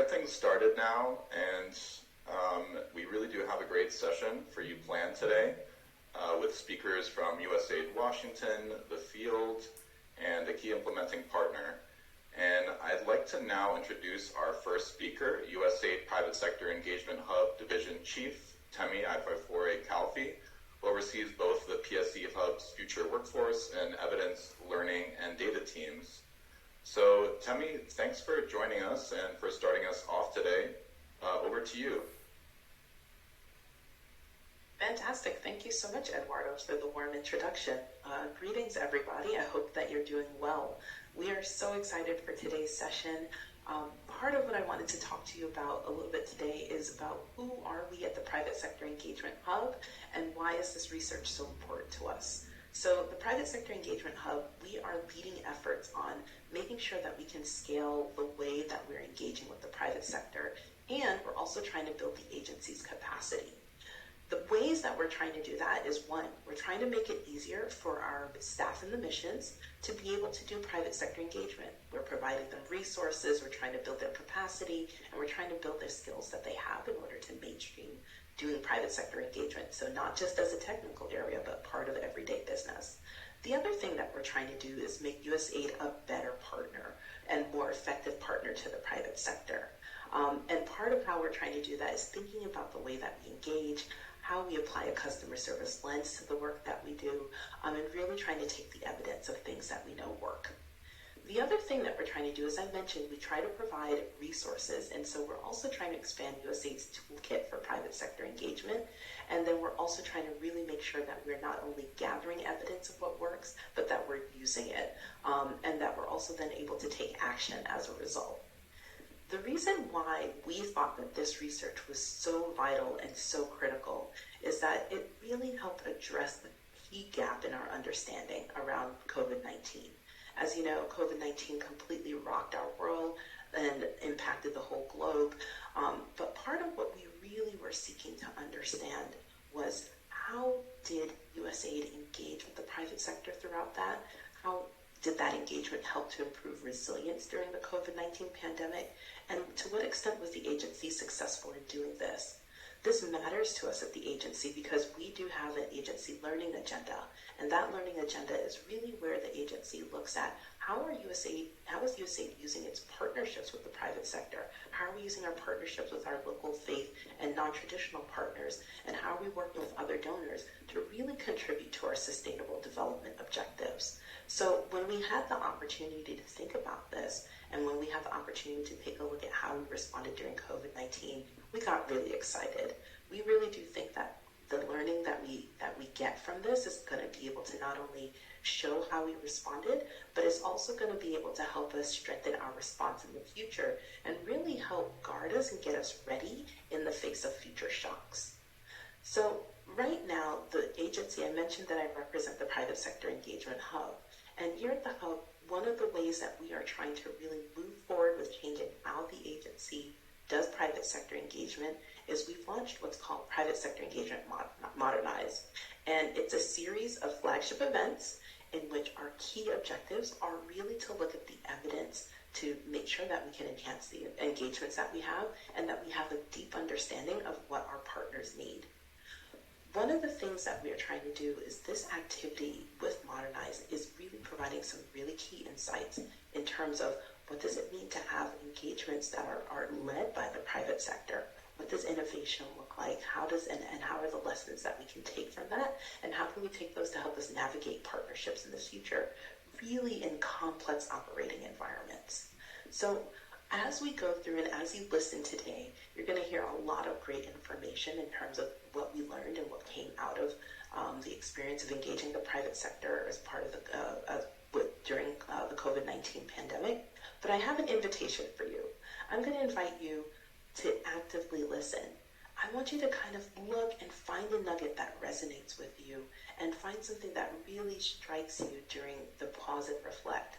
get things started now, and we really do have a great session for you planned today with speakers from USAID Washington, the field, and a key implementing partner. And I'd like to now introduce our first speaker, USAID Private Sector Engagement Hub Division Chief, Temi Ifeifore-Kalfi, who oversees both the PSE Hub's future workforce and evidence, learning, and data teams. So, Temi, thanks for joining us and for starting us off today. Over to you. Fantastic. Thank you so much, Eduardo, for the warm introduction. Greetings, everybody. I hope that you're doing well. We are so excited for today's session. Part of what I wanted to talk to you about a little bit today is about who are we at the Private Sector Engagement Hub and why is this research so important to us. So the Private Sector Engagement Hub, we are leading efforts on making sure that we can scale the way that we're engaging with the private sector, and we're also trying to build the agency's capacity. The ways that we're trying to do that is, one, we're trying to make it easier for our staff in the missions to be able to do private sector engagement. We're providing them resources, we're trying to build their capacity, and we're trying to build their skills that they have in order to mainstream doing private sector engagement. So not just as a technical area, but part of everyday business. The other thing that we're trying to do is make USAID a better partner and more effective partner to the private sector. And part of how we're trying to do that is thinking about the way that we engage, how we apply a customer service lens to the work that we do, and really trying to take the evidence of things that we know work. The other thing that we're trying to do, as I mentioned, we try to provide resources, and so we're also trying to expand USAID's toolkit for private sector engagement, and then we're also trying to really make sure that we're not only gathering evidence of what works, but that we're using it, and that we're also then able to take action as a result. The reason why we thought that this research was so vital and so critical is that it really helped address the key gap in our understanding around COVID-19. As you know, COVID-19 completely rocked our world and impacted the whole globe. But part of what we really were seeking to understand was, how did USAID engage with the private sector throughout that? How did that engagement help to improve resilience during the COVID-19 pandemic? And to what extent was the agency successful in doing this? This matters to us at the agency because we do have an agency learning agenda, and that learning agenda is really where the agency looks at how is USAID using its partnerships with the private sector? How are we using our partnerships with our local faith and non-traditional partners? And how are we working with other donors to really contribute to our sustainable development objectives? So when we had the opportunity to think about this, and when we had the opportunity to take a look at how we responded during COVID-19, we got really excited. We really do think that the learning that we get from this is going to be able to not only show how we responded, but it's also going to be able to help us strengthen our response in the future and really help guard us and get us ready in the face of future shocks. So right now, the agency, I mentioned that I represent the Private Sector Engagement Hub. And here at the Hub, one of the ways that we are trying to really move forward with changing how the agency does private sector engagement is we've launched what's called Private Sector Engagement Modernized. And it's a series of flagship events in which our key objectives are really to look at the evidence to make sure that we can enhance the engagements that we have and that we have a deep understanding of what our partners need. One of the things that we are trying to do is this activity with Modernize is really providing some really key insights in terms of what does it mean to have engagements that are led by the private sector? What does innovation look like? How are the lessons that we can take from that? And how can we take those to help us navigate partnerships in the future, really in complex operating environments? So as we go through and as you listen today, you're going to hear a lot of great information in terms of what we learned and what came out of the experience of engaging the private sector as part of during the COVID-19 pandemic. But I have an invitation for you. I'm going to invite you to actively listen. I want you to kind of look and find a nugget that resonates with you and find something that really strikes you during the pause and reflect.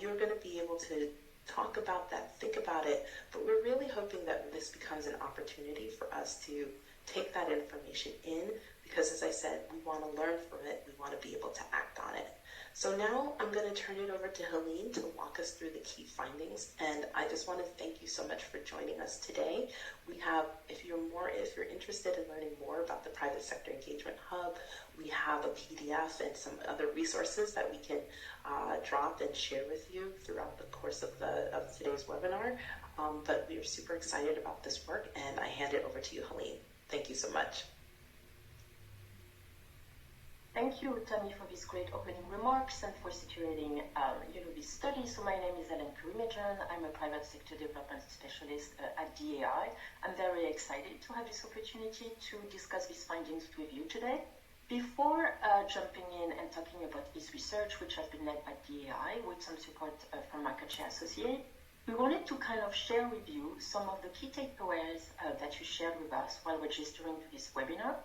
You're going to be able to talk about that, think about it, but we're really hoping that this becomes an opportunity for us to take that information in, because as I said, we want to learn from it, we want to be able to act on it. So now I'm going to turn it over to Helene to walk us through the key findings. And I just want to thank you so much for joining us today. We have, if you're interested in learning more about the Private Sector Engagement Hub, we have a PDF and some other resources that we can drop and share with you throughout the course of today's webinar. But we are super excited about this work, and I hand it over to you, Helene. Thank you so much. Thank you, Tammy, for these great opening remarks and for situating this study. So my name is Ellen Kurimejan. I'm a private sector development specialist at DAI. I'm very excited to have this opportunity to discuss these findings with you today. Before jumping in and talking about this research, which has been led by DAI with some support from my co-chair associate, we wanted to kind of share with you some of the key takeaways that you shared with us while registering to this webinar.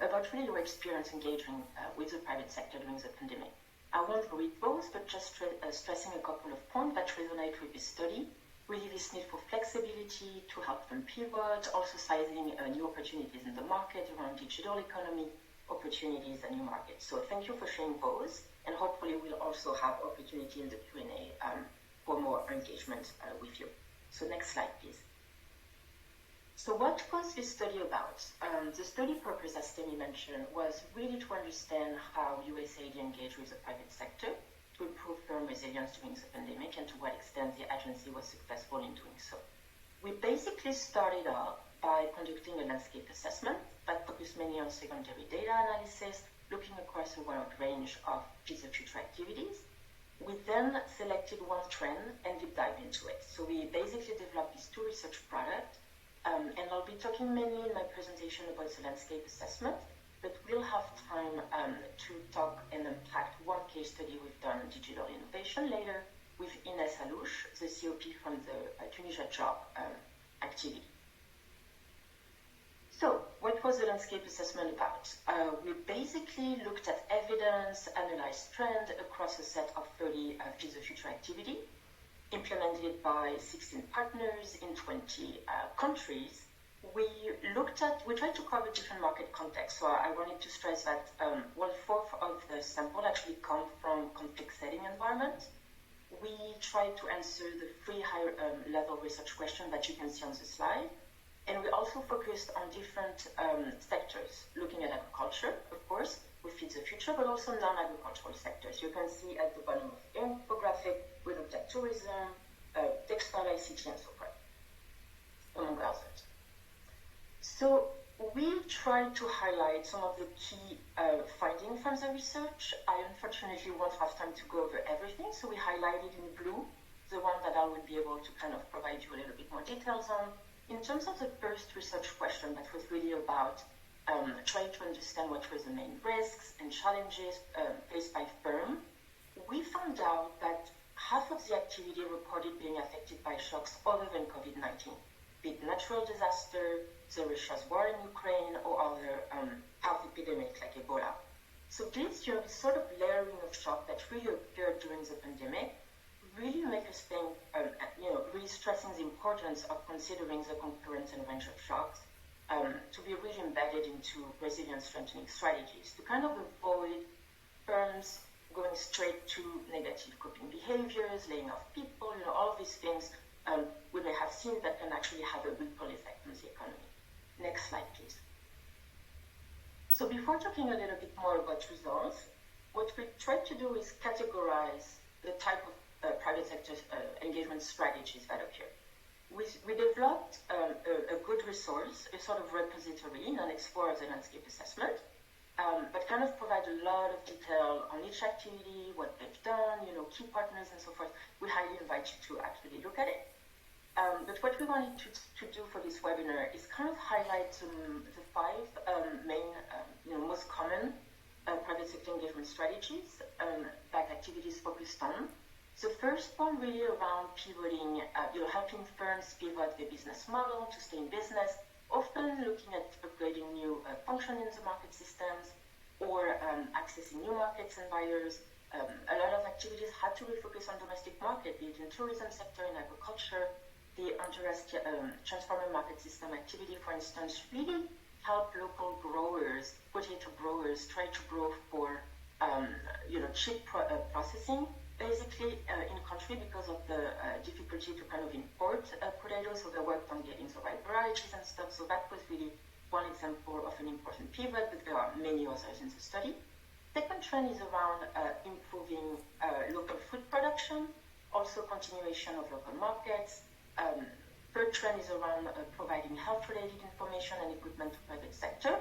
About really your experience engaging with the private sector during the pandemic. I won't read those, but just stressing a couple of points that resonate with this study. Really this need for flexibility to help them pivot, also sizing new opportunities in the market around digital economy, opportunities and new markets. So thank you for sharing those, and hopefully we'll also have opportunity in the Q&A for more engagement with you. So next slide, please. So what was this study about? The study purpose, as Tammy mentioned, was really to understand how USAID engaged with the private sector to improve firm resilience during the pandemic and to what extent the agency was successful in doing so. We basically started out by conducting a landscape assessment that focused mainly on secondary data analysis, looking across a wide range of future activities. We then selected one trend and deep dived into it. So we basically developed these two research products. And I'll be talking mainly in my presentation about the landscape assessment, but we'll have time to talk and unpack one case study we've done on digital innovation later with Ines Alouche, the COP from the Tunisia job activity. So what was the landscape assessment about? We basically looked at evidence, analyzed trend across a set of 30 Feed the Future activity, implemented by 16 partners in 20 countries. We tried to cover different market contexts. So I wanted to stress that 1/4 of the sample actually come from conflict setting environments. We tried to answer the 3 higher level research questions that you can see on the slide. And we also focused on different sectors, looking at agriculture, of course, with Feed the Future, but also non-agricultural sectors. You can see at the bottom of the infographic, we looked at tourism, textile, ICT, and so forth, among others. So we tried to highlight some of the key findings from the research. I unfortunately won't have time to go over everything, so we highlighted in blue the one that I will be able to kind of provide you a little bit more details on. In terms of the first research question, that was really about trying to understand what were the main risks and challenges faced by firm. We found out that half of the activity reported being affected by shocks other than COVID-19, be it natural disaster, the Russia's war in Ukraine, or other health epidemics like Ebola. So this sort of layering of shock that really occurred during the pandemic really make us think, really stressing the importance of considering the concurrence and range of shocks to be really embedded into resilience strengthening strategies to kind of avoid firms going straight to negative coping behaviors, laying off people, all of these things we may have seen that can actually have a ripple effect on the economy. Next slide, please. So before talking a little bit more about results, what we tried to do is categorize the type of private sector engagement strategies that occur. We developed a good resource, a sort of repository, non-explore of the landscape assessment, but kind of provide a lot of detail on each activity, what they've done, key partners and so forth. We highly invite you to actually look at it. But what we wanted to do for this webinar is kind of highlight the 5 main, most common private sector engagement strategies that activities focused on. The first one really around pivoting, helping firms pivot their business model to stay in business, often looking at upgrading new function in the market systems or accessing new markets and buyers. A lot of activities had to refocus on domestic market, be it in tourism sector, in agriculture. The transformer market system activity, for instance, really help local growers, potato growers, try to grow for cheap processing, basically in country because of the difficulty to kind of import potatoes. So they worked on getting the right varieties and stuff. So that was really one example of an important pivot, but there are many others in the study. Second trend is around improving local food production, also continuation of local markets. Third trend is around providing health-related information and equipment to private sector,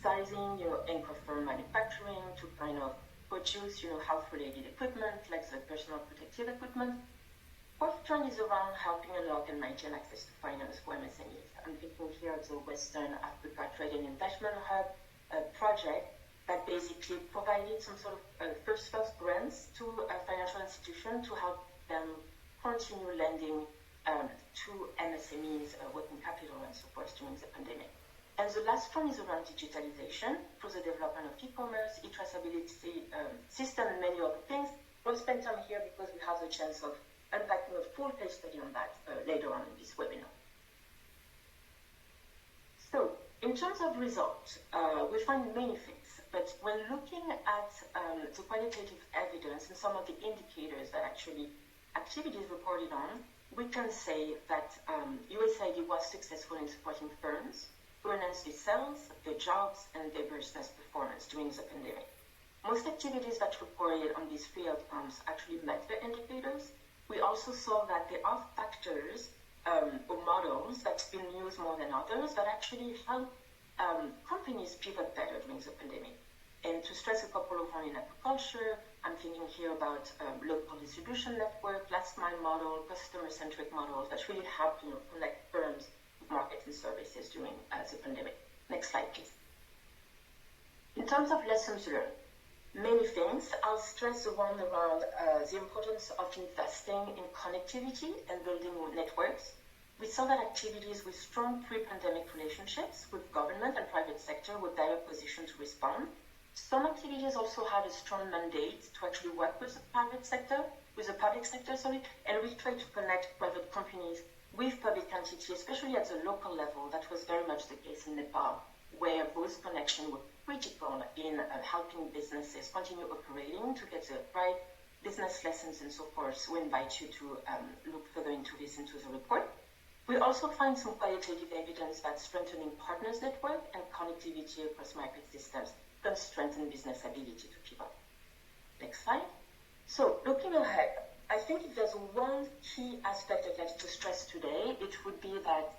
sizing, anchor firm manufacturing to kind of produce, health-related equipment like the personal protective equipment. Fourth trend is around helping unlock and maintain access to finance for MSMEs. I'm thinking here of the Western Africa Trade and Investment Hub project that basically provided some sort of first grants to financial institutions to help them continue lending to MSMEs, working capital and so forth during the pandemic. And the last one is around digitalization through the development of e-commerce, e-traceability system, and many other things. We'll spend time here because we have the chance of unpacking a full case study on that later on in this webinar. So, in terms of results, we find many things, but when looking at the qualitative evidence and some of the indicators that actually activities reported on, we can say that USAID was successful in supporting firms to enhance their sales, their jobs, and their business performance during the pandemic. Most activities that reported on these three outcomes actually met the indicators. We also saw that there are factors or models that's been used more than others that actually help companies pivot better during the pandemic. And to stress a couple of them in agriculture, I'm thinking here about local distribution network, last mile model, customer-centric models that really help connect firms markets and services during the pandemic. Next slide, please. In terms of lessons learned, many things. I'll stress the one around the importance of investing in connectivity and building networks. We saw that activities with strong pre-pandemic relationships with government and private sector were better positioned to respond. Some activities also had a strong mandate to actually work with the public sector, and we try to connect private companies with public entities, especially at the local level. That was very much the case in Nepal, where those connections were critical in helping businesses continue operating to get the right business lessons and so forth. We invite you to look further into this into the report. We also find some qualitative evidence that strengthening partners network and connectivity across market systems can strengthen business ability to pivot. Next slide. So looking ahead, I think if there's one key aspect I'd like to stress today, it would be that,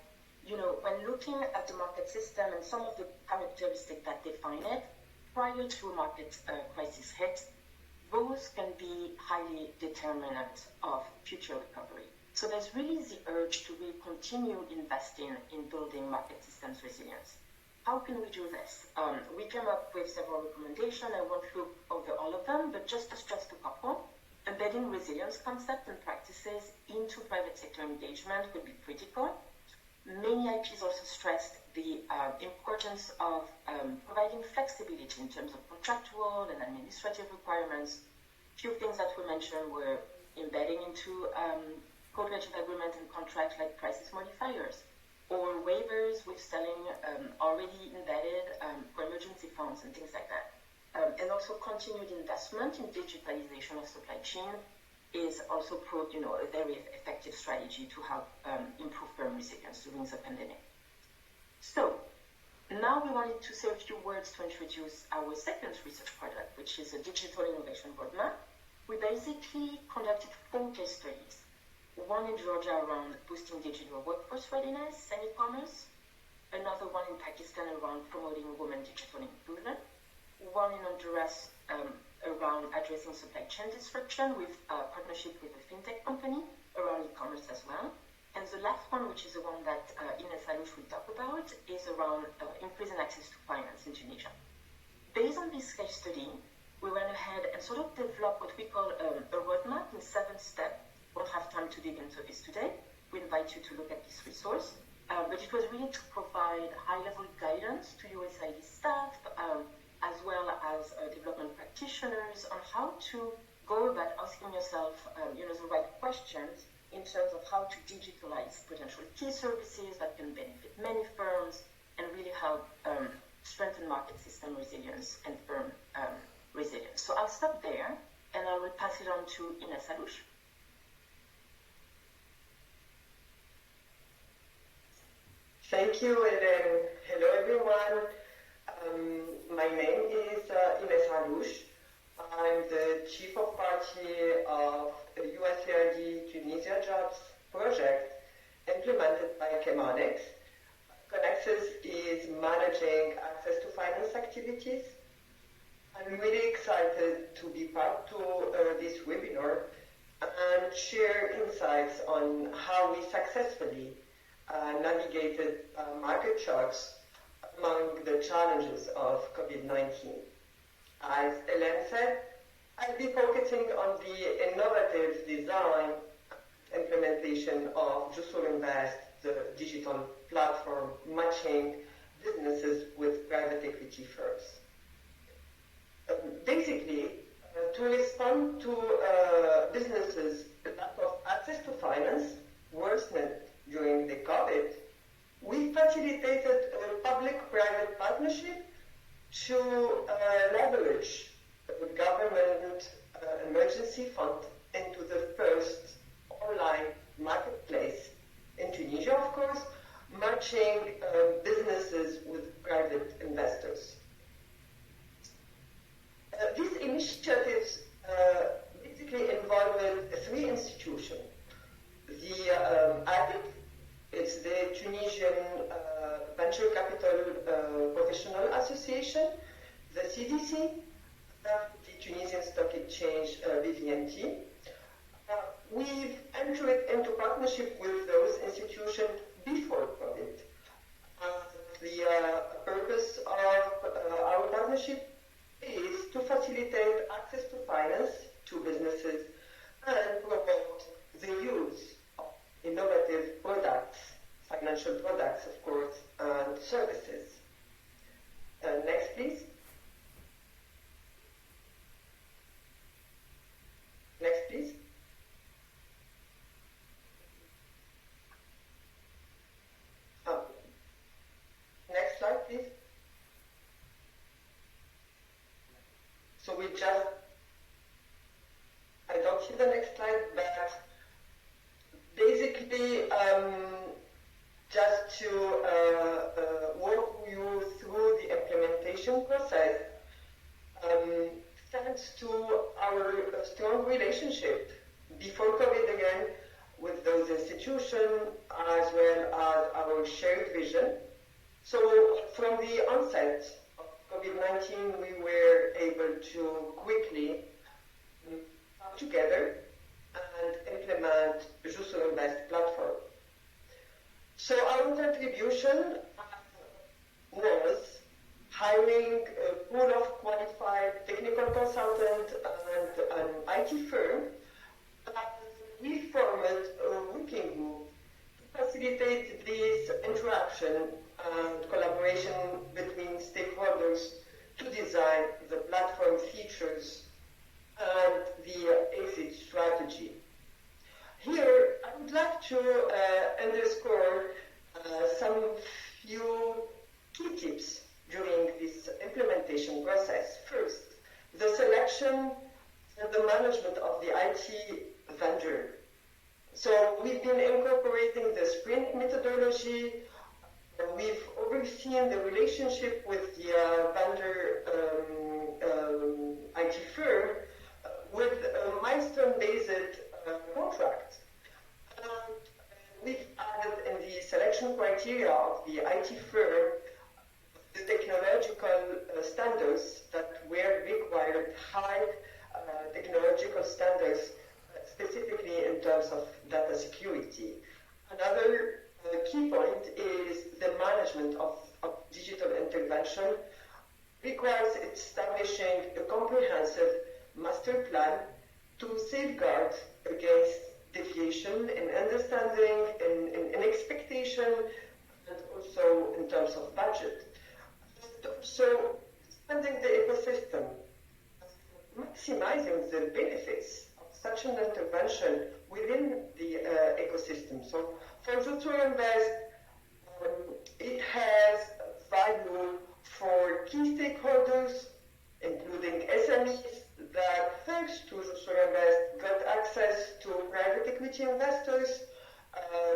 when looking at the market system and some of the characteristics that define it, prior to a market crisis hit, those can be highly determinant of future recovery. So there's really the urge to really continue investing in building market systems resilience. How can we do this? We came up with several recommendations. I won't look over all of them, but just to stress a couple. Embedding resilience concepts and practices into private sector engagement would be critical. Many IPs also stressed the importance of providing flexibility in terms of contractual and administrative requirements. Few things that we mentioned were embedding into cooperative agreement and contract like crisis modifiers, or waivers with selling already embedded for emergency funds and things like that. And also continued investment in digitalization of supply chain is also proved, a very effective strategy to help improve firm resilience during the pandemic. So now we wanted to say a few words to introduce our second research product, which is a digital innovation roadmap. We basically conducted 4 case studies. One in Georgia around boosting digital workforce readiness and e-commerce. Another one in Pakistan around promoting women digital inclusion. One in Honduras around addressing supply chain disruption with a partnership with a fintech company around e-commerce as well. And the last one, which is the one that Ines Alouche will talk about, is around increasing access to finance in Tunisia. Based on this case study, we went ahead and sort of developed what we call a roadmap in 7 steps. We won't have time to dig into this today. We invite you to look at this resource. But it was really to provide high-level guidance to USAID staff, as well as development practitioners on how to go about asking yourself, the right questions in terms of how to digitalize potential key services that can benefit many firms and really help strengthen market system resilience and firm resilience. So I'll stop there, and I will pass it on to Ines Alouche. Thank you, and hello everyone. My name is Ines Alouche. I'm the Chief of Party of the USAID Tunisia Jobs project implemented by Chemonics. Connexus is managing access to finance activities. I'm really excited to be part of this webinar and share insights on how we successfully navigated market shocks among the challenges of COVID-19. As Hélène said, I'll be focusing on the innovative design implementation of Jussur Invest, the digital platform matching businesses with private equity firms. Basically, to respond to businesses' lack of access to finance worsened during the COVID, we facilitated a public-private partnership to leverage the government emergency fund into the first online marketplace in Tunisia, of course, matching businesses with private investors. These initiatives basically involved three institutions. The ADIC, it's the Tunisian Venture Capital Professional Association, the CDC, the Tunisian Stock Exchange, BVNT. We've entered into partnership with those institutions before COVID. The purpose of our partnership is to facilitate access to finance to businesses and promote the use of innovative products, financial products, of course, and services. Next, please. Next, please. Next slide, please. So we just, I don't see the next slide, but basically just to walk you through the implementation process, thanks to our strong relationship before COVID again with those institutions as well as our shared vision. So from the onset of COVID-19, we were able to quickly come together and implement Jussur Invest platform. So our contribution was hiring a pool of qualified technical consultants and an IT firm. We formed a working group to facilitate this interaction and collaboration between stakeholders to design the platform features and the exit strategy. Here, I would like to underscore some few key tips during this implementation process. First, the selection and the management of the IT vendor. So we've been incorporating the sprint methodology. We've overseen the relationship with the vendor IT firm with a milestone-based contract. And we've added in the selection criteria of the IT firm the technological standards that were required, high technological standards, specifically in terms of data security. Another key point is the management of digital intervention requires establishing a comprehensive master plan to safeguard against deviation in understanding, in expectation, and also in terms of budget. So expanding the ecosystem, maximizing the benefits of such an intervention within the ecosystem. So for Jussur Invest, it has value for key stakeholders, including SMEs that, thanks to Jussur Invest, got access to private equity investors.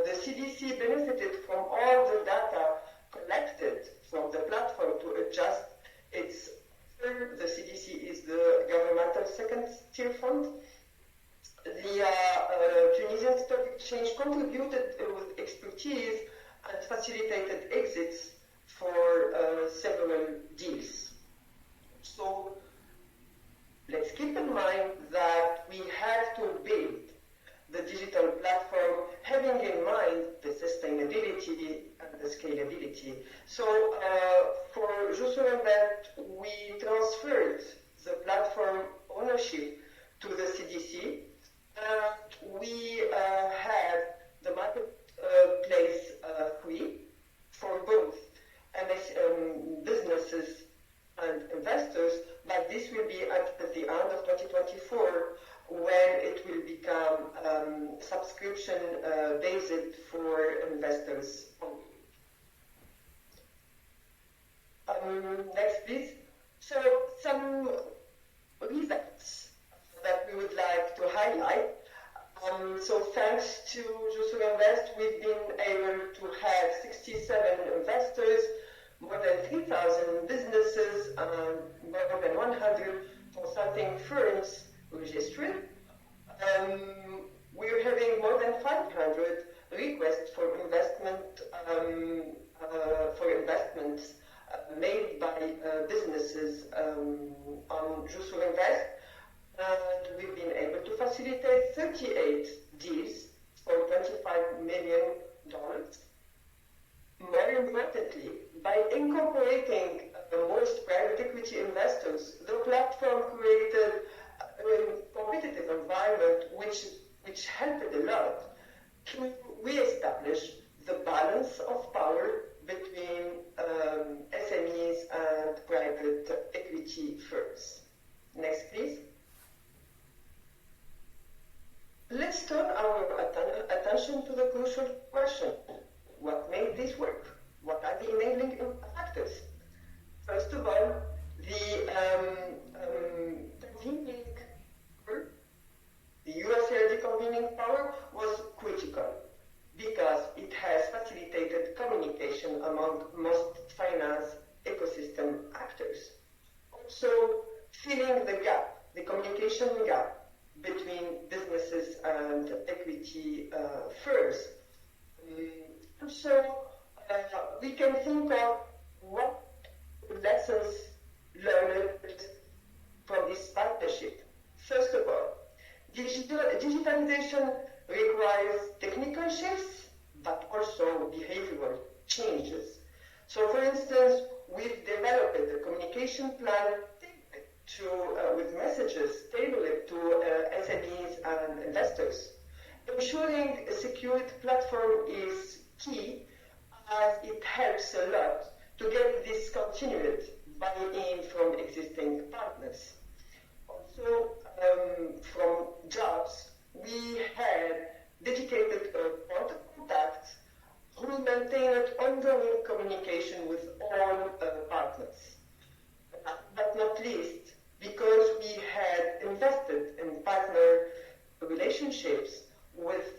The CDC benefited from all the data collected from the platform to adjust its offer. The CDC is the governmental second-tier fund. The Tunisian Stock Exchange contributed with expertise and facilitated exits for several deals. So let's keep in mind that we have to build the digital platform having in mind the sustainability and the scalability. So for Jussur Invest, we transferred the platform ownership to the CDC. We have the marketplace free for both businesses and investors, but this will be at the end of 2024 when it will become subscription based for investors only. Next, please. So some results that we would like to highlight. So thanks to Jussur Invest, we've been able to have 67 investors, more than 3,000 businesses, and more than 100 consulting firms registered. We're having more than 500 requests for investments made by businesses on Jussur Invest. And we've been able to facilitate 38 deals for $25 million. More importantly, by incorporating most private equity investors, the platform created a competitive environment which helped a lot to reestablish the balance of power between SMEs and private equity firms. Next, please. Let's turn our attention to the crucial question. What made this work? What are the enabling factors? First of all, the USAID convening power was critical because it has facilitated communication among most finance ecosystem actors. Also, filling the gap, the communication gap between businesses and equity firms. So we can think of what lessons learned from this partnership. First of all, digitalization requires technical shifts, but also behavioral changes. So for instance, we've developed a communication plan with messages tailored to SMEs and investors. Ensuring a secured platform is key as it helps a lot to get this continued buy-in from existing partners. Also, from jobs, we had dedicated point of contact who maintained ongoing communication with all partners. But not least, because we had invested in partner relationships with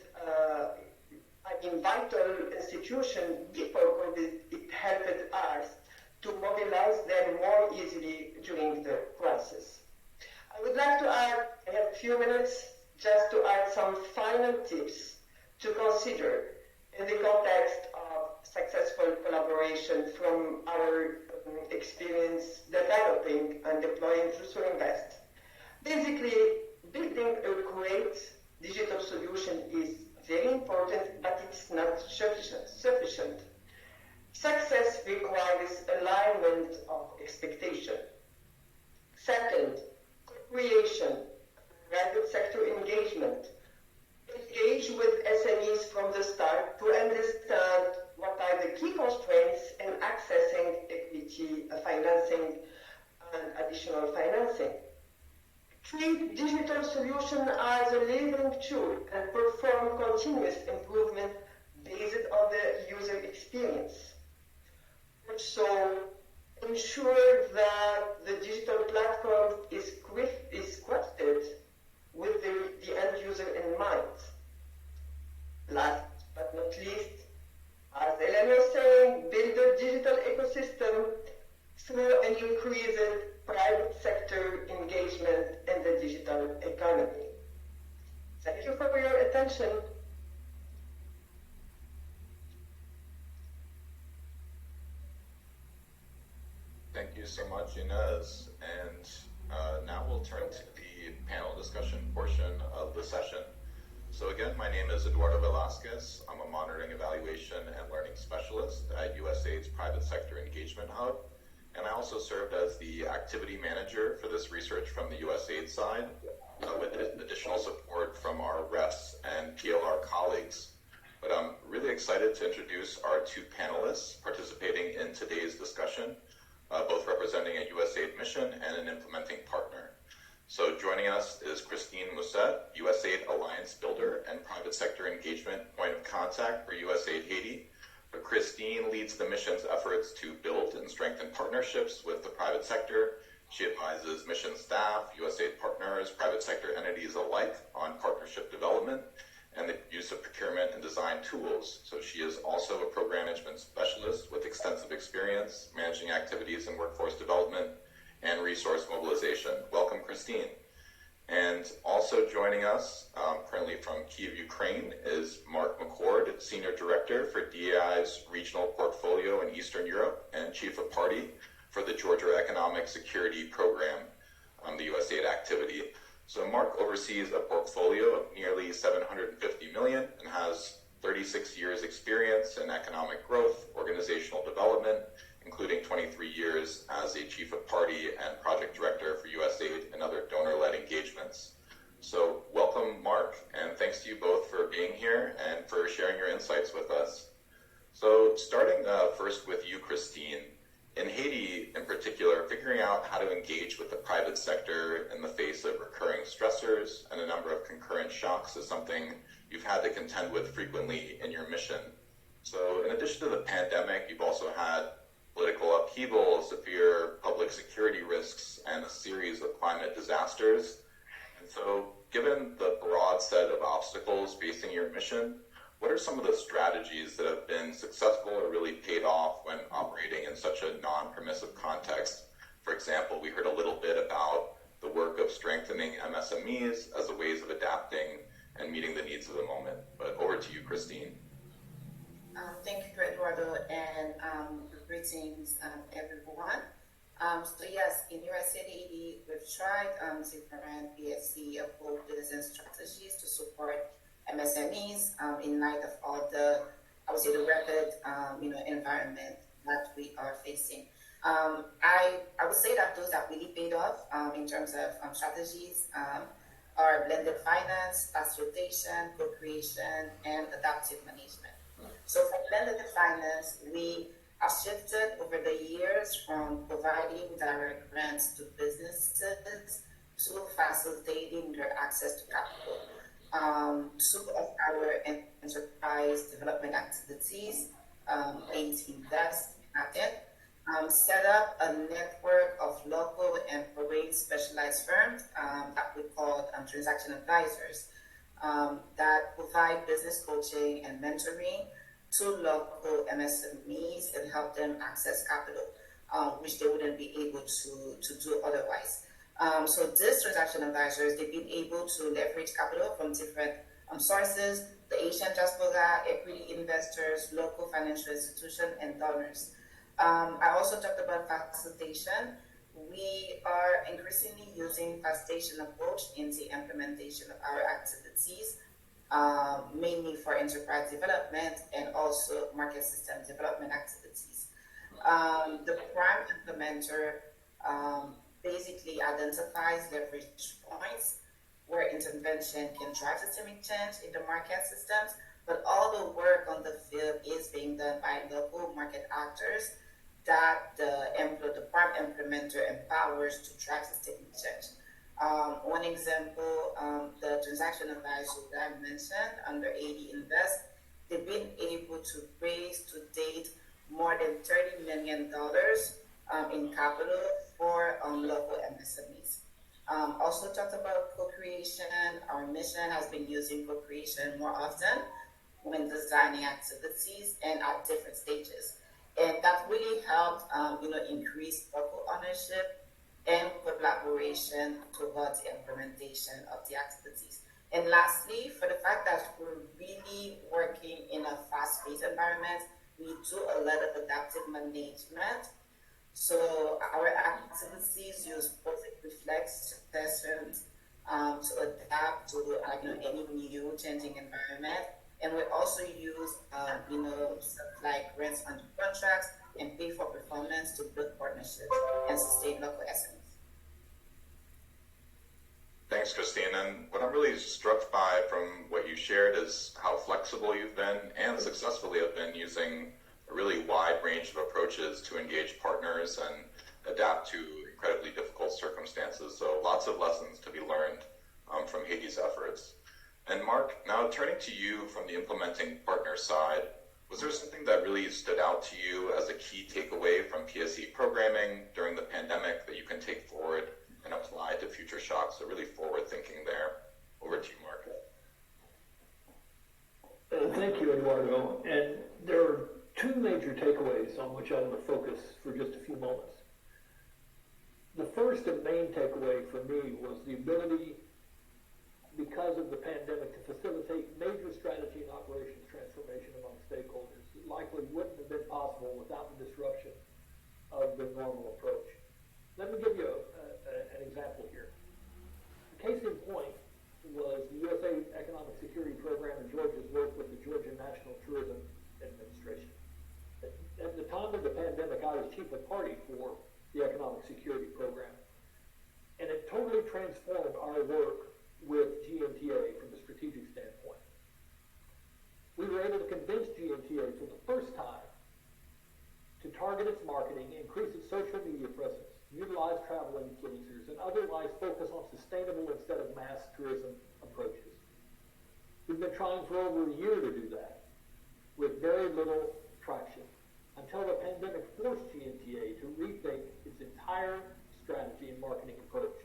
vital institutions before COVID, it helped us to mobilize them more easily during the crisis. I would like to add, I have a few minutes just to add some final tips to consider in the context of successful collaboration from our experience developing and deploying Jussur Invest. Basically, building a great digital solution is very important, but it's not sufficient. Success requires alignment of expectation. Second, co-creation, private sector engagement. Engage with SMEs from the start to understand what are the key constraints in accessing equity financing and additional financing. Treat digital solution as a living tool and perform continuous improvement based on the user experience. Also, ensure that the digital platform is crafted with the end user in mind. Last but not least, as Hélène was saying, build a digital ecosystem through an increased private sector engagement in the digital economy. Thank you for your attention. Thank you so much, Inez. And now we'll turn to the panel discussion portion of the session. So again, my name is Eduardo Velasquez. I'm a monitoring, evaluation, and learning specialist at USAID's Private Sector Engagement Hub. And I also served as the activity manager for this research from the USAID side, with additional support from our REFs and PLR colleagues. But I'm really excited to introduce our two panelists participating in today's discussion, both representing a USAID mission and an implementing partner. So joining us is Christine Mousset, USAID Alliance Builder and Private Sector Engagement Point of Contact for USAID Haiti. But Christine leads the mission's efforts to build and strengthen partnerships with the private sector. She advises mission staff, USAID partners, private sector entities alike on partnership development and the use of procurement and design tools. So she is also a program management specialist with extensive experience managing activities in workforce development and resource mobilization. Welcome, Christine. And also joining us, currently from Kyiv, Ukraine, is Mark McCord, Senior Director for DEI's Regional Portfolio in Eastern Europe and Chief of Party for the Georgia Economic Security Program, the USAID activity. So Mark oversees a portfolio of nearly $750 million and has 36 years experience in economic growth, organizational development, including 23 years as a chief of party and project director for USAID and other donor-led engagements. So welcome, Mark, and thanks to you both for being here and for sharing your insights with us. So starting first with you, Christine, in Haiti in particular, figuring out how to engage with the private sector in the face of recurring stressors and a number of concurrent shocks is something you've had to contend with frequently in your mission. So in addition to the pandemic, you've also had political upheaval, severe public security risks, and a series of climate disasters. And so given the broad set of obstacles facing your mission, what are some of the strategies that have been successful or really paid off when operating in such a non-permissive context? For example, we heard a little bit about the work of strengthening MSMEs as a ways of adapting and meeting the needs of the moment. But over to you, Christine. Thank you, Eduardo, and greetings, everyone. So yes, in USAID Haiti, we've tried different PSC approaches and strategies to support MSMEs in light of all the, I would say, the rapid, environment that we are facing. I would say that those that really paid off in terms of strategies are blended finance, facilitation, co-creation, and adaptive management. So for blended finance, we have shifted over the years from providing direct grants to businesses to facilitating their access to capital. Two of our enterprise development activities, AIT Invest, set up a network of local and foreign specialized firms that we call transaction advisors that provide business coaching and mentoring to local MSMEs and help them access capital, which they wouldn't be able to do otherwise. So these transaction advisors, they've been able to leverage capital from different sources, the Asian diaspora, equity investors, local financial institutions, and donors. I also talked about facilitation. We are increasingly using facilitation approach in the implementation of our activities, mainly for enterprise development and also market system development activities. The prime implementer basically identifies leverage points where intervention can drive systemic change in the market systems, but all the work on the field is being done by local market actors that the prime implementer empowers to drive systemic change. One example, the transaction advisor that I mentioned under AIT Invest, they've been able to raise to date more than $30 million in capital for local MSMEs. Also talked about co-creation. Our mission has been using co-creation more often when designing activities and at different stages. And that really helped, increase local ownership and collaboration towards the implementation of the activities. And lastly, for the fact that we're really working in a fast-paced environment, we do a lot of adaptive management. So our activities use project reflex sessions to adapt to any new changing environment. And we also use stuff like grants under contracts and pay for performance to build partnerships and sustain local SMEs. Thanks, Christine. And what I'm really struck by from what you shared is how flexible you've been and successfully have been using a really wide range of approaches to engage partners and adapt to incredibly difficult circumstances. So lots of lessons to be learned from Haiti's efforts. And Mark, now turning to you from the implementing partner side, was there something that really stood out to you as a key takeaway from PSE programming during the pandemic that you can take forward and apply to future shocks? So really forward thinking there. Over to you, Mark. Thank you, Eduardo. And there are two major takeaways on which I want to focus for just a few moments. The first and main takeaway for me was the ability, because of the pandemic, to facilitate major strategy and operations transformation among stakeholders. It likely wouldn't have been possible without the disruption of the normal approach. Let me give you an example here. Case in point was the USAID Economic Security Program in Georgia's work with the Georgia National Tourism Administration. At the time of the pandemic, I was chief of party for the Economic Security Program, and it totally transformed our work with GNTA from a strategic standpoint. We were able to convince GNTA for the first time to target its marketing, increase its social media presence, utilize travel influencers, and otherwise focus on sustainable instead of mass tourism approaches. We've been trying for over a year to do that with very little traction until the pandemic forced GNTA to rethink its entire strategy and marketing approach.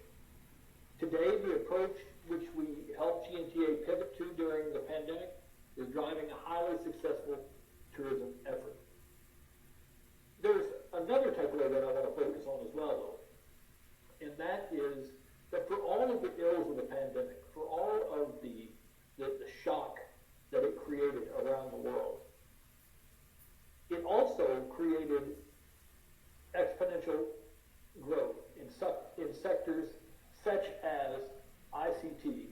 Today, the approach which we helped GNTA pivot to during the pandemic is driving a highly successful tourism effort. There's another takeaway that I want to focus on as well, though, and that is that for all of the ills of the pandemic, for all of the shock that it created around the world, it also created exponential growth in sectors such as ICT,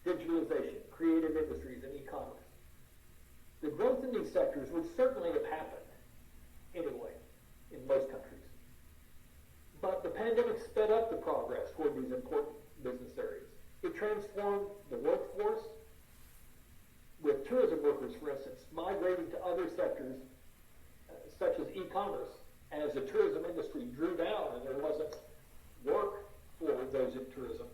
digitalization, creative industries, and e-commerce. The growth in these sectors would certainly have happened anyway in most countries. But the pandemic sped up the progress toward these important business areas. It transformed the workforce, with tourism workers, for instance, migrating to other sectors such as e-commerce as the tourism industry drew down and there wasn't work for those in tourism.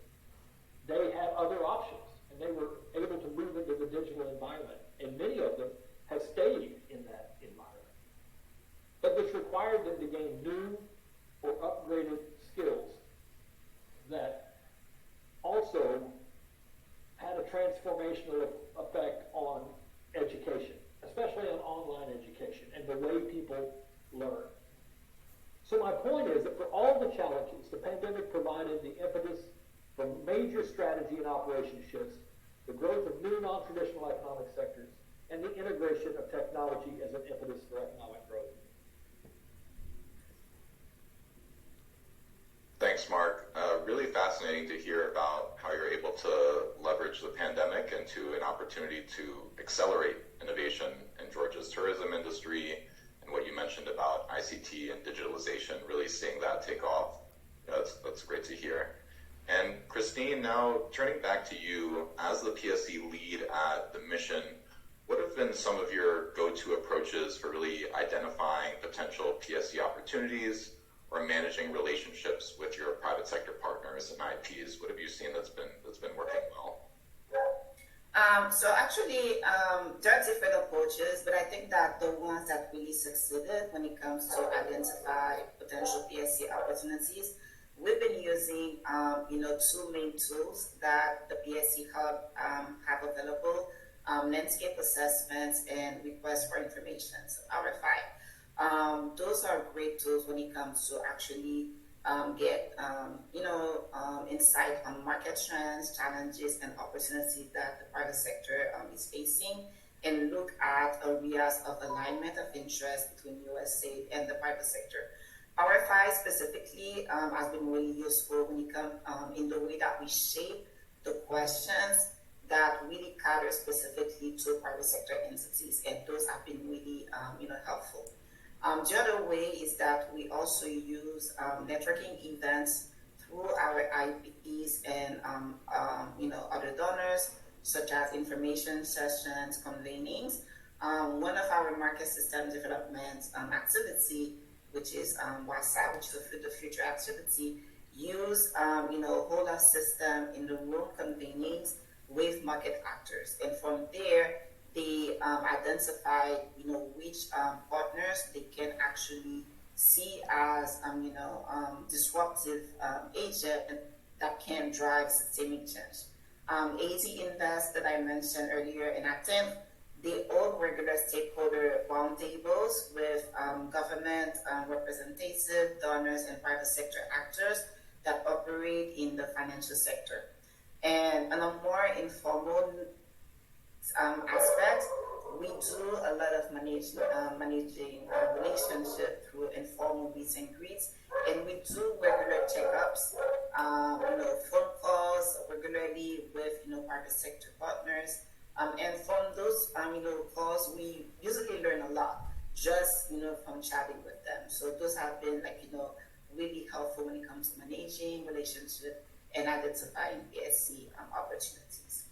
They had other options, and they were able to move into the digital environment, and many of them have stayed in that environment. But this required them to gain new or upgraded skills that also had a transformational effect on education, especially on online education and the way people learn. So my point is that for all the challenges, the pandemic provided the impetus for major strategy and operation shifts, the growth of new non-traditional economic sectors, and the integration of technology as an impetus for economic growth. Thanks, Mark. Really fascinating to hear about how you're able to leverage the pandemic into an opportunity to accelerate innovation in Georgia's tourism industry, and what you mentioned about ICT and digitalization, really seeing that take off. That's great to hear. And Christine, now turning back to you, as the PSE lead at the mission, what have been some of your go-to approaches for really identifying potential PSE opportunities or managing relationships with your private sector partners and IPs? What have you seen that's been working well? So actually, there are different approaches, but I think that the ones that really succeeded when it comes to identify potential PSC opportunities, we've been using, two main tools that the PSC Hub have available: landscape assessments and requests for information, so RFI. Those are great tools when it comes to actually get insight on market trends, challenges, and opportunities that the private sector is facing, and look at areas of alignment of interest between USAID and the private sector. RFI specifically has been really useful when it comes in the way that we shape the questions that really cater specifically to private sector entities, and those have been really helpful. The other way is that we also use networking events through our IPs and other donors, such as information sessions, convenings. One of our market system development activity, which is WASA, which is the future activity, use whole of system in the room convenings with market actors, and from there they identify which partners they can actually see as disruptive agent that can drive systemic change. AZ Invest that I mentioned earlier in Active, they hold regular stakeholder roundtables with government representative donors and private sector actors that operate in the financial sector. And on a more informal aspect, we do a lot of managing relationship through informal meet and greets, and we do regular checkups, phone calls regularly with private sector partners, and from those calls we usually learn a lot just from chatting with them. So those have been really helpful when it comes to managing relationship and identifying PSC opportunities.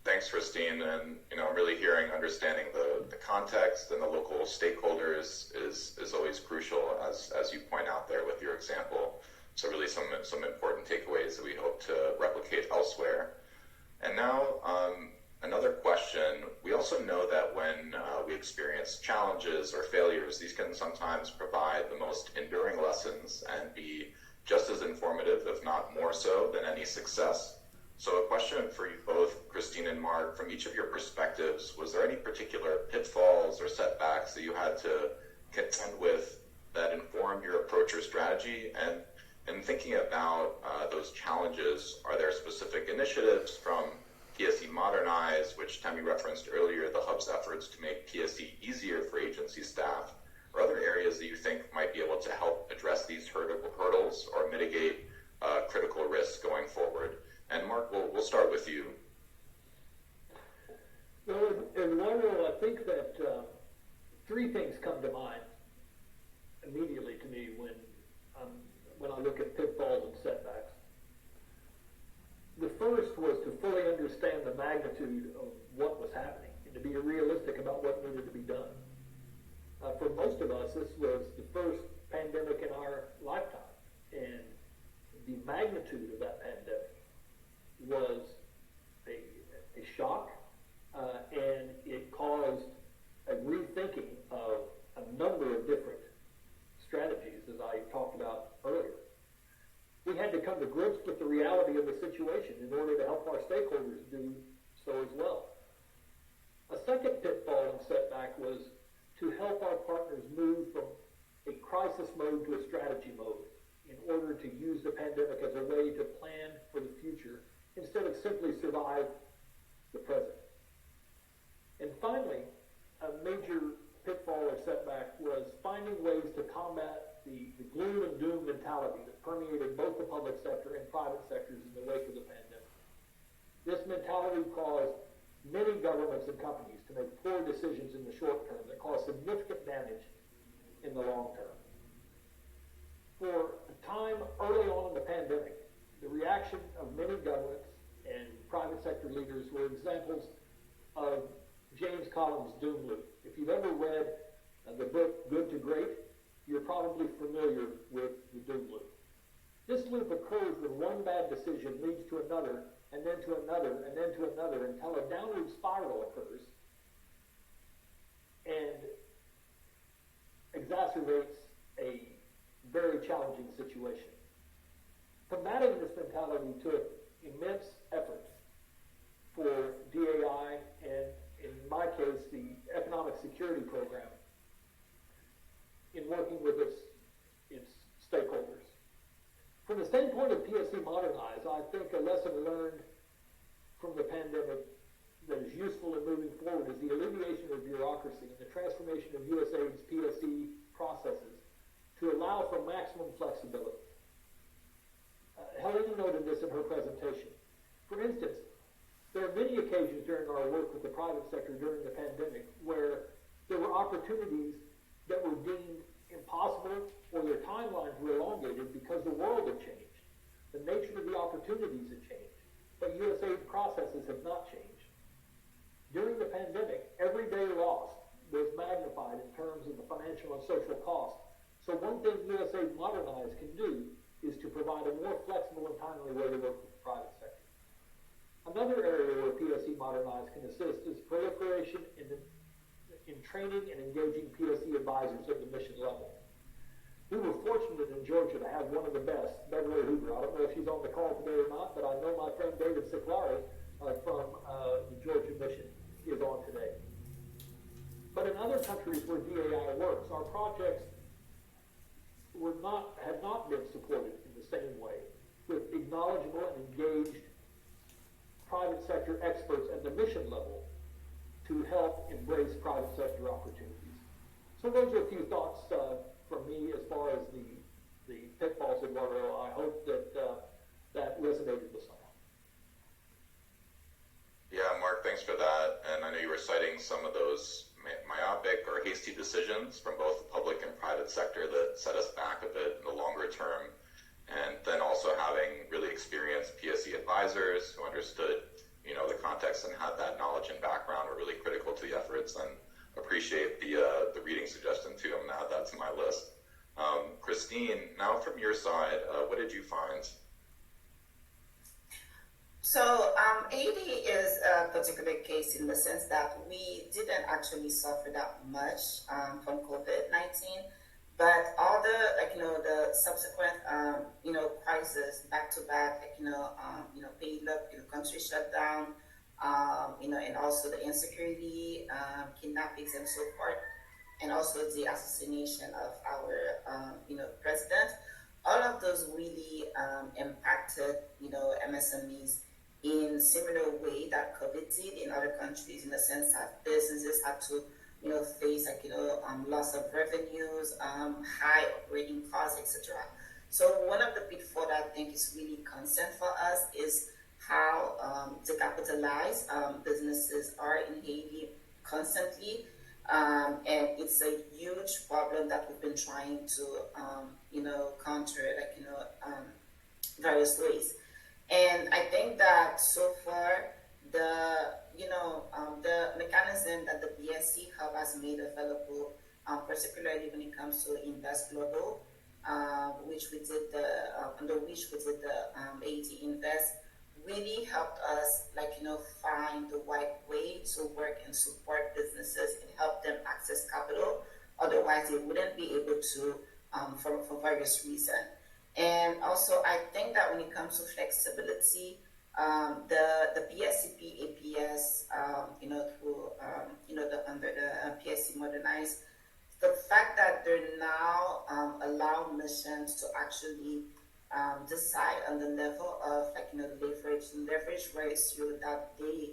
Thanks, Christine. And really understanding the context and the local stakeholders is always crucial, as you point out there with your example. So really some important takeaways that we hope to replicate elsewhere. And now another question. We also know that when we experience challenges or failures, these can sometimes provide the most enduring lessons and be just as informative, if not more so, than any success. So a question for you both, Christine and Mark, from each of your perspectives: was there any particular pitfalls or setbacks that you had to contend with that informed your approach or strategy? And in thinking about those challenges, are there specific initiatives from PSC Modernize, which Tammy referenced earlier, the Hub's efforts to make PSC easier for agency staff, or other areas that you think might be able to help address these hurdles or mitigate critical risks going forward? And Mark, we'll start with you. Well, Eduardo, I think that three things come to mind immediately to me when I look at pitfalls and setbacks. The first was to fully understand the magnitude of what was happening and to be realistic about what needed to be done. For most of us, this was the first pandemic in our lifetime, and the magnitude of that pandemic was a shock, and it caused a rethinking of a number of different strategies, as I talked about earlier. We had to come to grips with the reality of the situation in order to help our stakeholders do so as well. A second pitfall and setback was to help our partners move from a crisis mode to a strategy mode in order to use the pandemic as a way to plan for the future instead of simply survive the present. And finally, a major pitfall or setback was finding ways to combat the gloom and doom mentality that permeated both the public sector and private sectors in the wake of the pandemic. This mentality caused many governments and companies to make poor decisions in the short term that caused significant damage in the long term. For a time early on in the pandemic, the reaction of many governments and private sector leaders were examples of James Collins' doom loop. If you've ever read the book Good to Great, you're probably familiar with the doom loop. This loop occurs when one bad decision leads to another, and then to another, and then to another, until a downward spiral occurs and exacerbates a very challenging situation. Combating this mentality took immense effort for DAI and, in my case, the Economic Security Program in working with its stakeholders. From the standpoint of PSC Modernize, I think a lesson learned from the pandemic that is useful in moving forward is the alleviation of bureaucracy and the transformation of USAID's PSC processes to allow for maximum flexibility. Helena noted this in her presentation. For instance, there are many occasions during our work with the private sector during the pandemic where there were opportunities that were deemed impossible or their timelines were elongated because the world had changed. The nature of the opportunities had changed, but USAID processes have not changed. During the pandemic, every day lost was magnified in terms of the financial and social cost. So one thing USAID Modernize can do is to provide a more flexible and timely way to work with the private sector. Another area where PSC Modernize can assist is proliferation in training and engaging PSC advisors at the mission level. We were fortunate in Georgia to have one of the best, Beverly Hoover. I don't know if she's on the call today or not, but I know my friend David Siklari from the Georgia mission is on today. But in other countries where DAI works, our projects had not been supported in the same way with acknowledgeable and engaged private sector experts at the mission level to help embrace private sector opportunities. So those are a few thoughts from me as far as the pitfalls, Eduardo. I hope that that resonated with someone. Yeah, Mark, thanks for that. And I know you were citing some of those myopic or hasty decisions from both the public and private sector that set us back a bit in the longer term. And then also having really experienced PSC advisors who understood, the context and had that knowledge and background were really critical to the efforts, and appreciate the reading suggestion too. I'm going to add that to my list. Christine, now from your side, what did you find? So Haiti is a particular case in the sense that we didn't actually suffer that much from COVID-19, but all the subsequent crises back to back, paid up, country shut down, and also the insecurity, kidnappings and so forth, and also the assassination of our president. All of those really impacted MSMEs in similar way that COVID did in other countries, in the sense that businesses had to face loss of revenues, high operating costs, etc. So one of the pitfalls that I think is really concern for us is how decapitalized businesses are in Haiti constantly, and it's a huge problem that we've been trying to counter various ways. And I think that so far the mechanism that the BSC Hub has made available, particularly when it comes to Invest Global, which we did under which we did the AED Invest, really helped us find the right way to work and support businesses and help them access capital. Otherwise, they wouldn't be able to for various reasons. And also, I think that when it comes to flexibility, the PSCP APS, through under the PSC Modernize, the fact that they're now allow missions to actually decide on the level of leverage ratio that they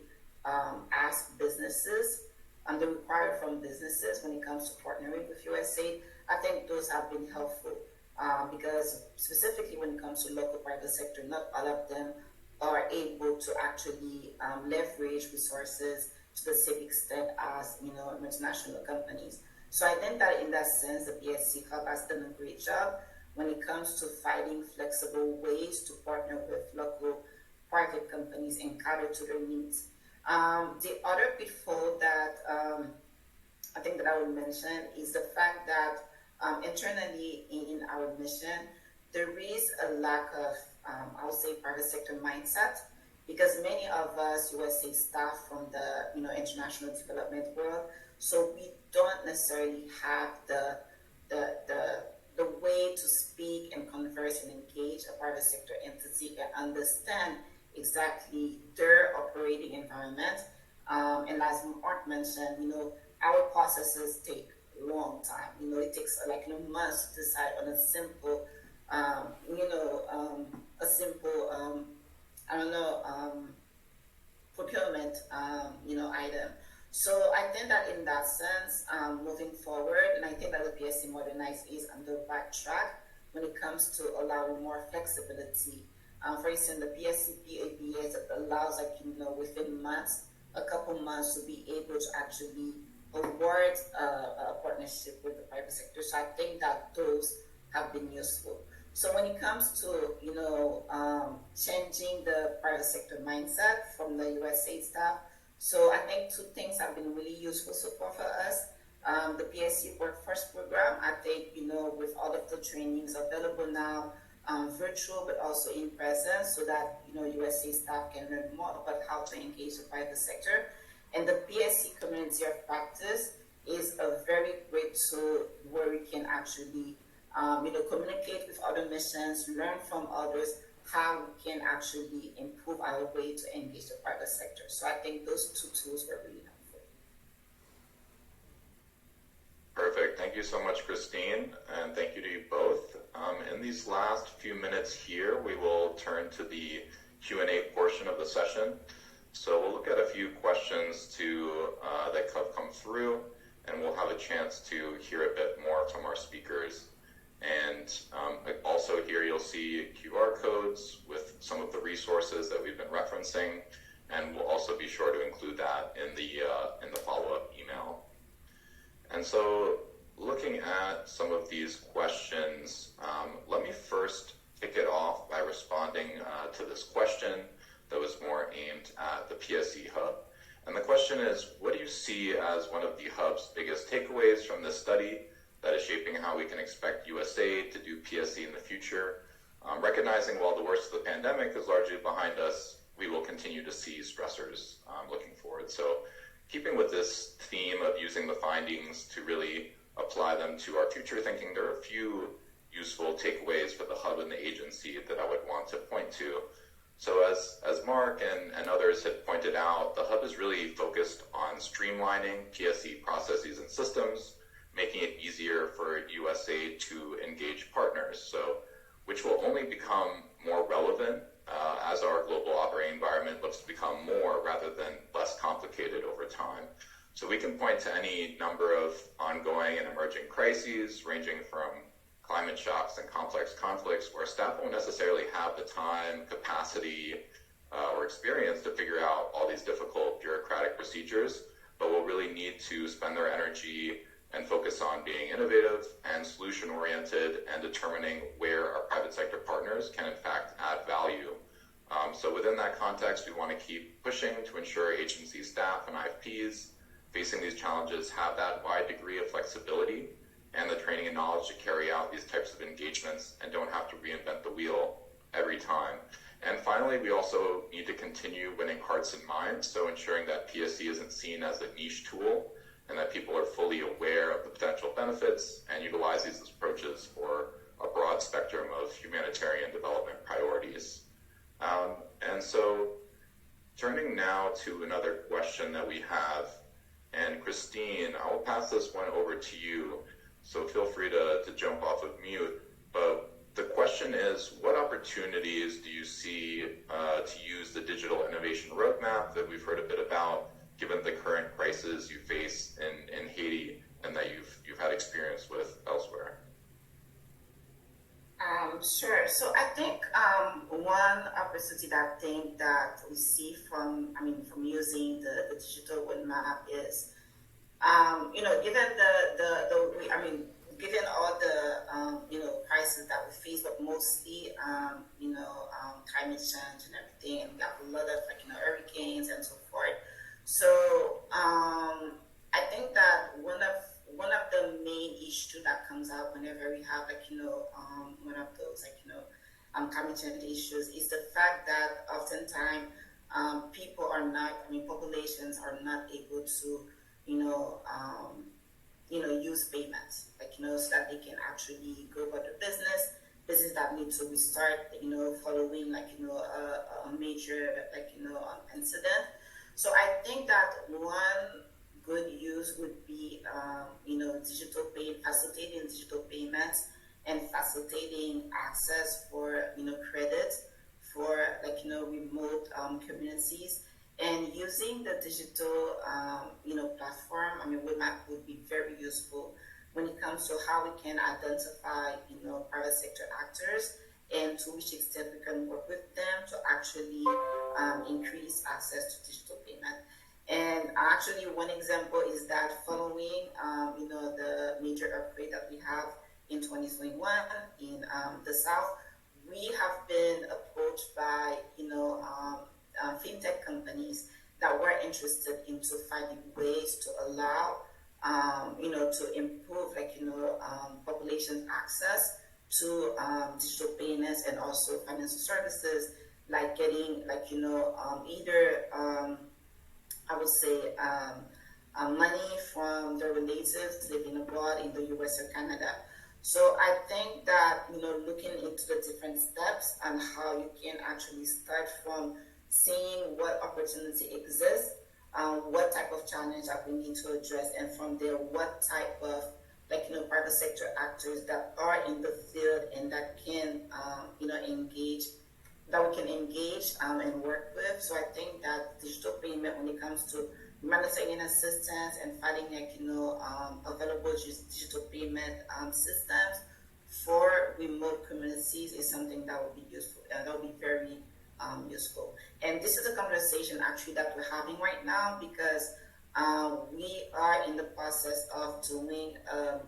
ask businesses and they require from businesses when it comes to partnering with USAID, I think those have been helpful. Because specifically when it comes to local private sector, not all of them are able to actually leverage resources to the same extent as multinational companies. So I think that in that sense, the BSC Hub has done a great job when it comes to finding flexible ways to partner with local private companies and cater to their needs. The other pitfall that I think that I would mention is the fact that internally in our mission, there is a lack of, I would say, private sector mindset. because many of us USAID staff from the international development world, so we don't necessarily have the way to speak and converse and engage a private sector entity and understand exactly their operating environment. And as Mark mentioned, our processes take a long time. It takes like months to decide on a simple, I don't know, procurement, item. So I think that in that sense, moving forward, and I think that the PSC Modernize is on the right track when it comes to allowing more flexibility. For instance, the PSC PABS allows, within months, a couple months to be able to actually award a partnership with the private sector. So I think that those have been useful. So when it comes to, changing the private sector mindset from the USAID staff, so I think two things have been really useful so far for us. The PSC Workforce Program, I think, with all of the trainings available now, virtual but also in person, so that, USAID staff can learn more about how to engage the private sector. And the PSC Community of Practice is a very great tool where we can actually, communicate with other missions, learn from others, how we can actually improve our way to engage the private sector. So I think those two tools were really helpful. Perfect. Thank you so much, Christine, and thank you to you both. In these last few minutes here, we will turn to the Q&A portion of the session. So we'll look at a few questions that have come through, and we'll have a chance to hear a bit more from our speakers. And also here you'll see QR codes with some of the resources that we've been referencing, and we'll also be sure to include that in the follow-up email. And so looking at some of these questions, let me first kick it off by responding to this question that was more aimed at the PSC Hub. And the question is, what do you see as one of the Hub's biggest takeaways from this study that is shaping how we can expect USAID to do PSC in the future? Recognizing while the worst of the pandemic is largely behind us, we will continue to see stressors looking forward. So keeping with this theme of using the findings to really apply them to our future thinking, there are a few useful takeaways for the Hub and the agency that I would want to point to. So as Mark and others have pointed out, the Hub is really focused on streamlining PSC processes and systems, making it easier for USAID to engage partners, so which will only become more relevant as our global operating environment looks to become more rather than less complicated over time. So we can point to any number of ongoing and emerging crises, ranging from climate shocks and complex conflicts, where staff won't necessarily have the time, capacity, or experience to figure out all these difficult bureaucratic procedures, but will really need to spend their energy and focus on being innovative and solution-oriented and determining where our private sector partners can in fact add value. So within that context, we want to keep pushing to ensure agency staff and IFPs facing these challenges have that wide degree of flexibility and the training and knowledge to carry out these types of engagements and don't have to reinvent the wheel every time. And finally, we also need to continue winning hearts and minds, so ensuring that PSC isn't seen as a niche tool and that people are fully aware of the potential benefits and utilize these approaches for a broad spectrum of humanitarian development priorities. And so turning now to another question that we have, and Christine, I will pass this one over to you, so feel free to jump off of mute. But the question is, what opportunities do you see to use the digital innovation roadmap that we've heard a bit about, given the current crisis you face in Haiti and that you've had experience with elsewhere? Sure. So I think one opportunity that I think that we see from using the digital roadmap is, given given all the crises that we face, but mostly climate change and everything, and we have a lot of hurricanes and so forth. So I think that one of the main issues that comes up whenever we have one of those climate change issues is the fact that oftentimes populations are not able to, use payments, so that they can actually go about their business that need to restart, following, a major, incident. So I think that one good use would be, facilitating digital payments and facilitating access for, credit for, remote communities. And using the digital, platform, roadmap would be very useful when it comes to how we can identify, private sector actors and to which extent we can work with them to actually increase access to digital payment. And actually, one example is that following, the major earthquake that we have in 2021 in the South, we have been approached by, fintech companies that were interested into finding ways to allow, to improve, population access to digital payments and also financial services, like getting, either, I would say, money from their relatives living abroad in the US or Canada. So I think that, looking into the different steps and how you can actually start from seeing what opportunity exists, what type of challenge that we need to address, and from there, what type of, private sector actors that are in the field and that can, engage, that we can engage and work with. So I think that digital payment, when it comes to humanitarian assistance and finding, available digital payment systems for remote communities is something that would be useful. That would be very useful. And this is a conversation actually that we're having right now because we are in the process of doing a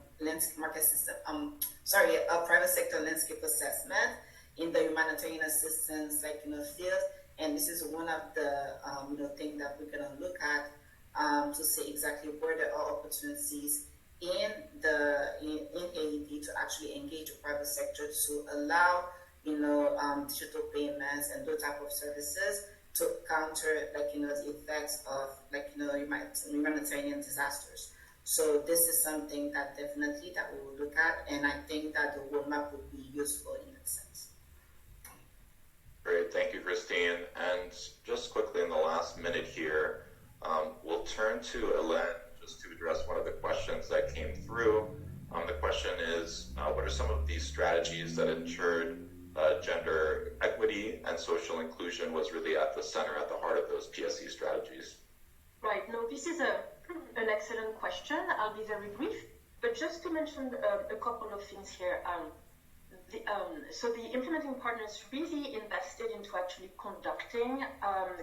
private sector landscape assessment in the humanitarian assistance field. And this is one of the things that we're going to look at to see exactly where there are opportunities in Haiti to actually engage the private sector to allow digital payments and those type of services to counter the effects of humanitarian disasters. So this is something that definitely that we will look at, and I think that the roadmap would be useful in that sense. Great, thank you, Christine. And just quickly in the last minute here, we'll turn to Hélène just to address one of the questions that came through. The question is, what are some of these strategies that ensured gender equity and social inclusion was really at the center, at the heart of those PSE strategies? Right, no, this is an excellent question. I'll be very brief, but just to mention a couple of things here. So the implementing partners really invested into actually conducting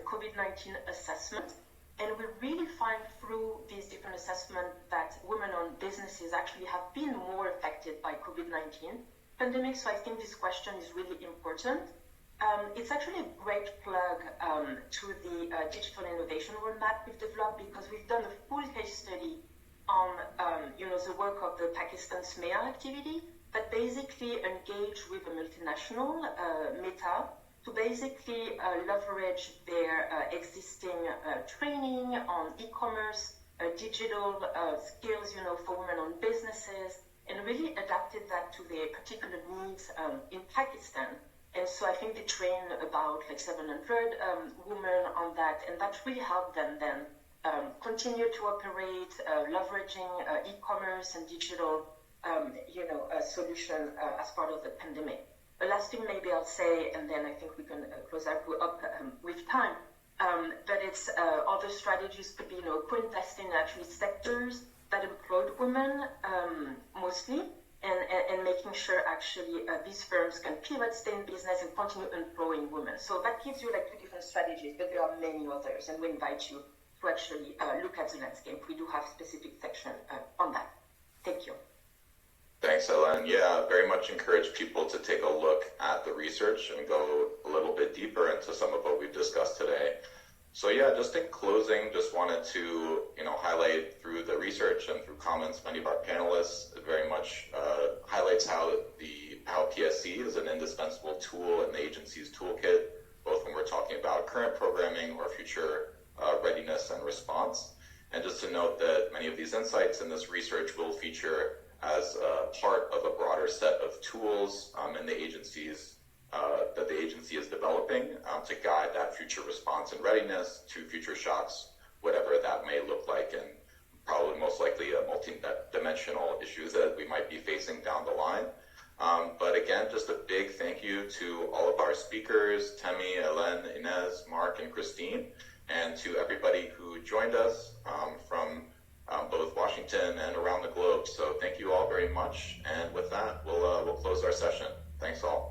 COVID-19 assessment, and we really find through these different assessments that women-owned businesses actually have been more affected by COVID-19 pandemic. So I think this question is really important. It's actually a great plug to the digital innovation roadmap we've developed, because we've done a full case study on the work of the Pakistan SMEA activity that basically engage with a multinational, Meta, to basically leverage their existing training on e-commerce, digital skills, for women-owned businesses, and really adapted that to their particular needs in Pakistan. And so I think they train about 700 women on that, and that really helped them then continue to operate, leveraging e-commerce and digital solution as part of the pandemic. The last thing maybe I'll say, and then I think we can close up with time, but it's other strategies could be, co-investing in actually sectors that employed women mostly, and making sure actually these firms can pivot, stay in business, and continue employing women. So that gives you two different strategies, but there are many others, and we invite you to actually look at the landscape. We do have specific section on that. Thank you. Thanks, Hélène. Yeah, very much encourage people to take a look at the research and go a little bit deeper into some of what we've discussed today. So yeah, just in closing, just wanted to highlight through the research and through comments, many of our panelists, it very much highlights how PSE is an indispensable tool in the agency's toolkit both when we're talking about current programming or future readiness and response. And just to note that many of these insights and this research will feature as part of a broader set of tools in the agencies that the agency is developing to guide that future response and readiness to future shocks, whatever that may look like, and probably most likely multi-dimensional issues that we might be facing down the line. But again, just a big thank you to all of our speakers, Temi, Hélène, Inez, Mark, and Christine, and to everybody who joined us from both Washington and around the globe. So thank you all very much. And with that, we'll close our session. Thanks all.